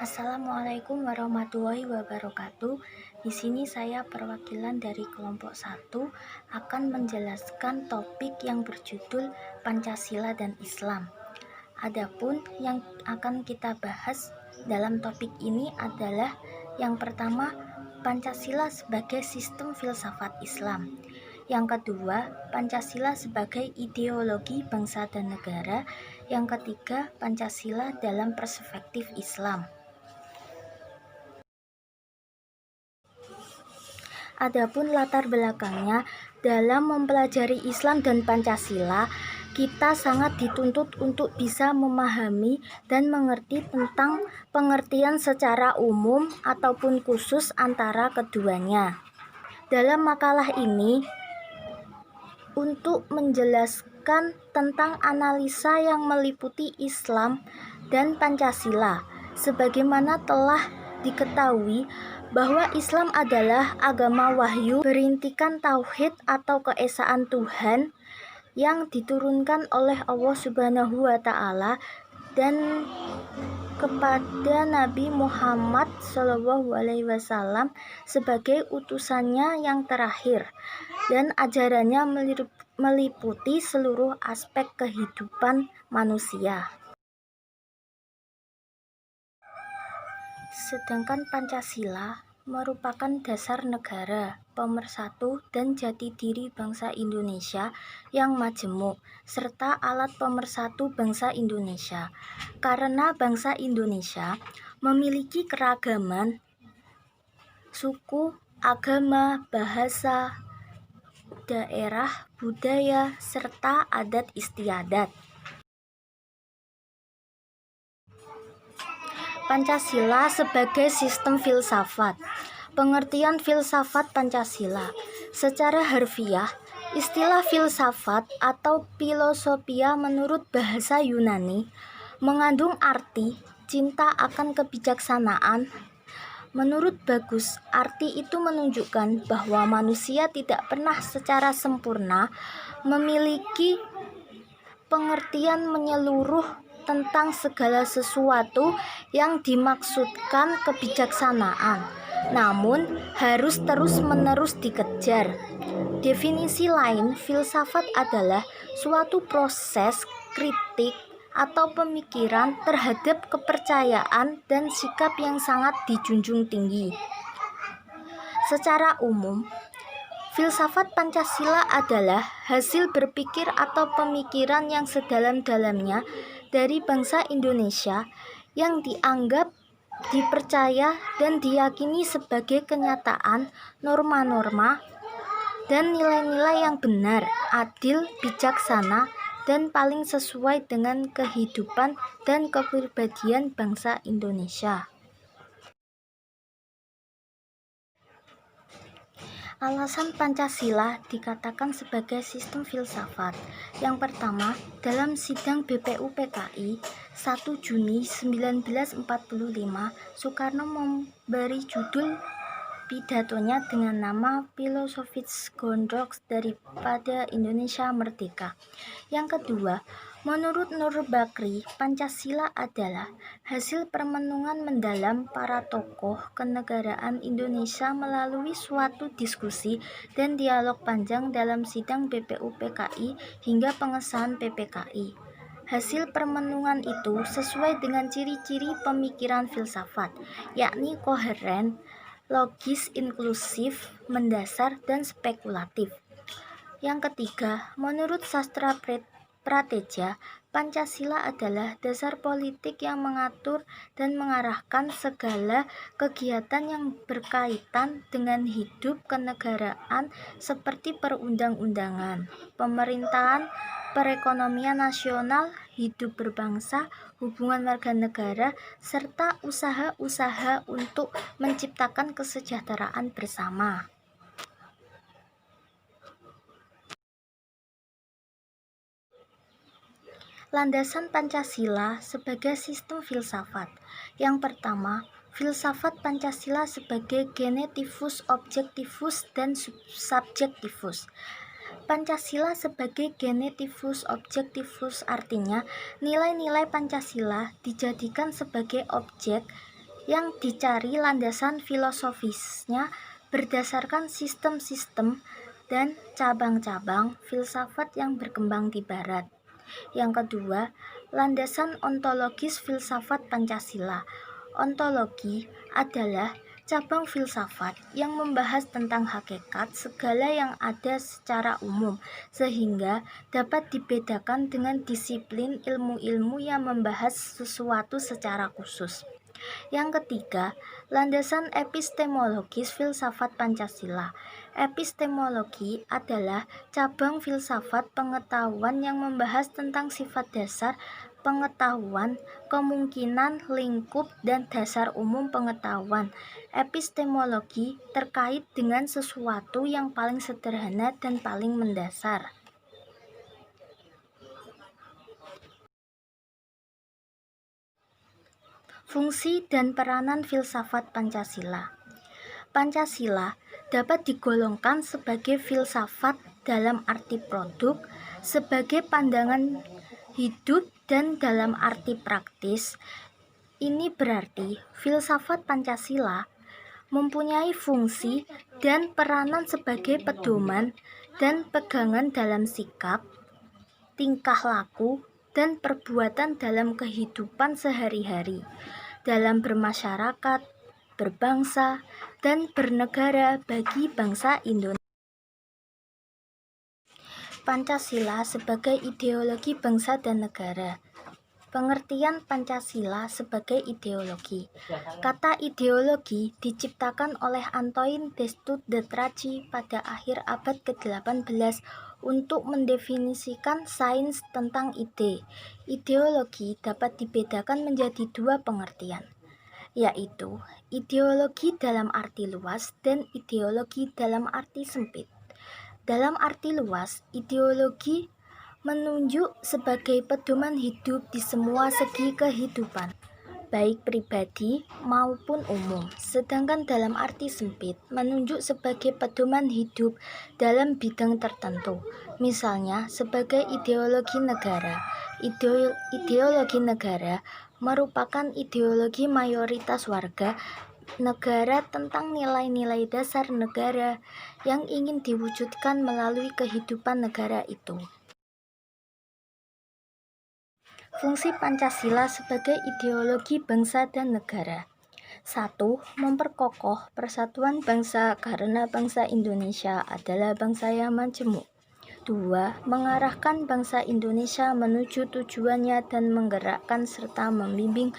Assalamualaikum warahmatullahi wabarakatuh. Di sini saya perwakilan dari kelompok 1 akan menjelaskan topik yang berjudul Pancasila dan Islam. Adapun yang akan kita bahas dalam topik ini adalah yang pertama, Pancasila sebagai sistem filsafat Islam. Yang kedua, Pancasila sebagai ideologi bangsa dan negara. Yang ketiga, Pancasila dalam perspektif Islam. Adapun latar belakangnya, dalam mempelajari Islam dan Pancasila, kita sangat dituntut untuk bisa memahami dan mengerti tentang pengertian secara umum ataupun khusus antara keduanya. Dalam makalah ini, untuk menjelaskan tentang analisa yang meliputi Islam dan Pancasila, sebagaimana telah diketahui bahwa Islam adalah agama wahyu berintikan tauhid atau keesaan Tuhan yang diturunkan oleh Allah Subhanahu wa Ta'ala dan kepada Nabi Muhammad SAW sebagai utusannya yang terakhir, dan ajarannya meliputi seluruh aspek kehidupan manusia. Sedangkan Pancasila merupakan dasar negara, pemersatu dan jati diri bangsa Indonesia yang majemuk, serta alat pemersatu bangsa Indonesia. Karena bangsa Indonesia memiliki keragaman suku, agama, bahasa, daerah, budaya, serta adat istiadat. Pancasila sebagai sistem filsafat. Pengertian filsafat Pancasila. Secara harfiah, istilah filsafat atau filosofia menurut bahasa Yunani mengandung arti cinta akan kebijaksanaan. Menurut Bagus, arti itu menunjukkan bahwa manusia tidak pernah secara sempurna memiliki pengertian menyeluruh tentang segala sesuatu yang dimaksudkan kebijaksanaan, namun harus terus-menerus dikejar. Definisi lain, filsafat adalah suatu proses kritik atau pemikiran terhadap kepercayaan dan sikap yang sangat dijunjung tinggi. Secara umum, filsafat Pancasila adalah hasil berpikir atau pemikiran yang sedalam-dalamnya dari bangsa Indonesia yang dianggap, dipercaya, dan diyakini sebagai kenyataan, norma-norma, dan nilai-nilai yang benar, adil, bijaksana, dan paling sesuai dengan kehidupan dan kepribadian bangsa Indonesia. Alasan Pancasila dikatakan sebagai sistem filsafat. Yang pertama, dalam sidang BPUPKI 1 Juni 1945, Soekarno memberi judul pidatonya dengan nama Philosophisch Grundzüge daripada Indonesia Merdeka. Yang kedua, menurut Nur Bakri, Pancasila adalah hasil permenungan mendalam para tokoh kenegaraan Indonesia melalui suatu diskusi dan dialog panjang dalam sidang BPUPKI hingga pengesahan PPKI. Hasil permenungan itu sesuai dengan ciri-ciri pemikiran filsafat, yakni koheren, logis, inklusif, mendasar, dan spekulatif. Yang ketiga, menurut sastra Prateja, Pancasila adalah dasar politik yang mengatur dan mengarahkan segala kegiatan yang berkaitan dengan hidup kenegaraan seperti perundang-undangan, pemerintahan, perekonomian nasional, hidup berbangsa, hubungan warga negara, serta usaha-usaha untuk menciptakan kesejahteraan bersama. Landasan Pancasila sebagai sistem filsafat. Yang pertama, filsafat Pancasila sebagai genetivus, objektivus, dan subjektivus. Pancasila sebagai genetivus objektivus artinya nilai-nilai Pancasila dijadikan sebagai objek yang dicari landasan filosofisnya berdasarkan sistem-sistem dan cabang-cabang filsafat yang berkembang di Barat. Yang kedua, landasan ontologis filsafat Pancasila. Ontologi adalah cabang filsafat yang membahas tentang hakikat segala yang ada secara umum, sehingga dapat dibedakan dengan disiplin ilmu-ilmu yang membahas sesuatu secara khusus. Yang ketiga, landasan epistemologis filsafat Pancasila. Epistemologi adalah cabang filsafat pengetahuan yang membahas tentang sifat dasar pengetahuan, kemungkinan, lingkup, dan dasar umum pengetahuan. Epistemologi terkait dengan sesuatu yang paling sederhana dan paling mendasar. Fungsi dan peranan filsafat Pancasila. Pancasila dapat digolongkan sebagai filsafat dalam arti produk, sebagai pandangan hidup, dan dalam arti praktis. Ini berarti filsafat Pancasila mempunyai fungsi dan peranan sebagai pedoman dan pegangan dalam sikap, tingkah laku, dan perbuatan dalam kehidupan sehari-hari, dalam bermasyarakat, berbangsa, dan bernegara bagi bangsa Indonesia. Pancasila sebagai ideologi bangsa dan negara. Pengertian Pancasila sebagai ideologi. Kata ideologi diciptakan oleh Antoine Destutt de Tracy pada akhir abad ke-18 untuk mendefinisikan sains tentang ide. Ideologi dapat dibedakan menjadi dua pengertian, yaitu ideologi dalam arti luas dan ideologi dalam arti sempit. Dalam arti luas, ideologi menunjuk sebagai pedoman hidup di semua segi kehidupan, baik pribadi maupun umum. Sedangkan dalam arti sempit, menunjuk sebagai pedoman hidup dalam bidang tertentu, misalnya sebagai ideologi negara. Ideologi negara merupakan ideologi mayoritas warga negara tentang nilai-nilai dasar negara yang ingin diwujudkan melalui kehidupan negara itu. Fungsi Pancasila sebagai ideologi bangsa dan negara. 1. Memperkokoh persatuan bangsa karena bangsa Indonesia adalah bangsa yang majemuk. 2. Mengarahkan bangsa Indonesia menuju tujuannya dan menggerakkan serta membimbing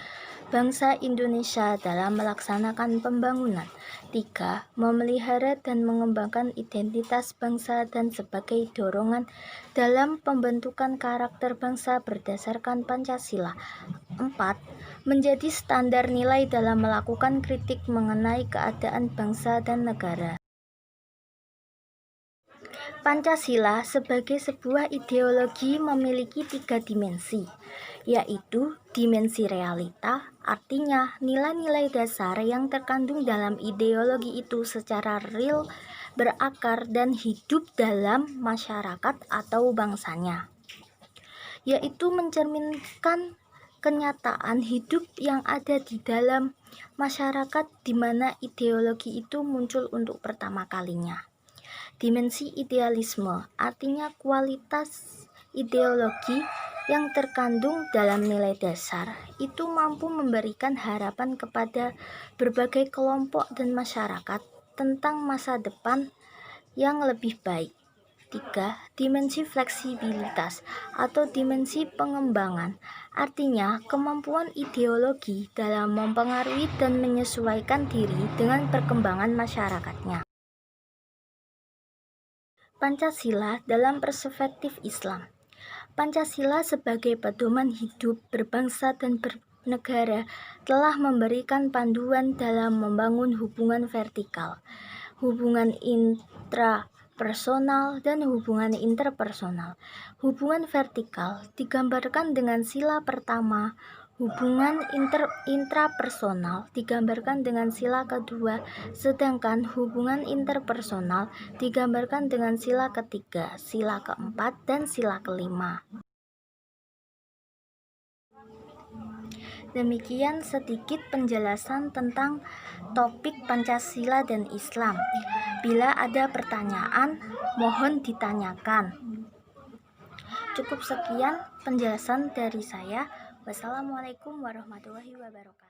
bangsa Indonesia dalam melaksanakan pembangunan. 3. Memelihara dan mengembangkan identitas bangsa dan sebagai dorongan dalam pembentukan karakter bangsa berdasarkan Pancasila. 4. Menjadi standar nilai dalam melakukan kritik mengenai keadaan bangsa dan negara. Pancasila sebagai sebuah ideologi memiliki 3 dimensi, yaitu dimensi realita, artinya nilai-nilai dasar yang terkandung dalam ideologi itu secara real berakar dan hidup dalam masyarakat atau bangsanya, yaitu mencerminkan kenyataan hidup yang ada di dalam masyarakat di mana ideologi itu muncul untuk pertama kalinya. Dimensi idealisme, artinya kualitas ideologi yang terkandung dalam nilai dasar, itu mampu memberikan harapan kepada berbagai kelompok dan masyarakat tentang masa depan yang lebih baik. 3. Dimensi fleksibilitas atau dimensi pengembangan, artinya kemampuan ideologi dalam mempengaruhi dan menyesuaikan diri dengan perkembangan masyarakatnya. Pancasila dalam perspektif Islam. Pancasila sebagai pedoman hidup berbangsa dan bernegara telah memberikan panduan dalam membangun hubungan vertikal, hubungan intrapersonal, dan hubungan interpersonal. Hubungan vertikal digambarkan dengan sila pertama, hubungan intrapersonal digambarkan dengan sila kedua, sedangkan hubungan interpersonal digambarkan dengan sila ketiga, sila keempat, dan sila kelima. Demikian sedikit penjelasan tentang topik Pancasila dan Islam. Bila ada pertanyaan, mohon ditanyakan. Cukup sekian penjelasan dari saya. Wassalamualaikum warahmatullahi wabarakatuh.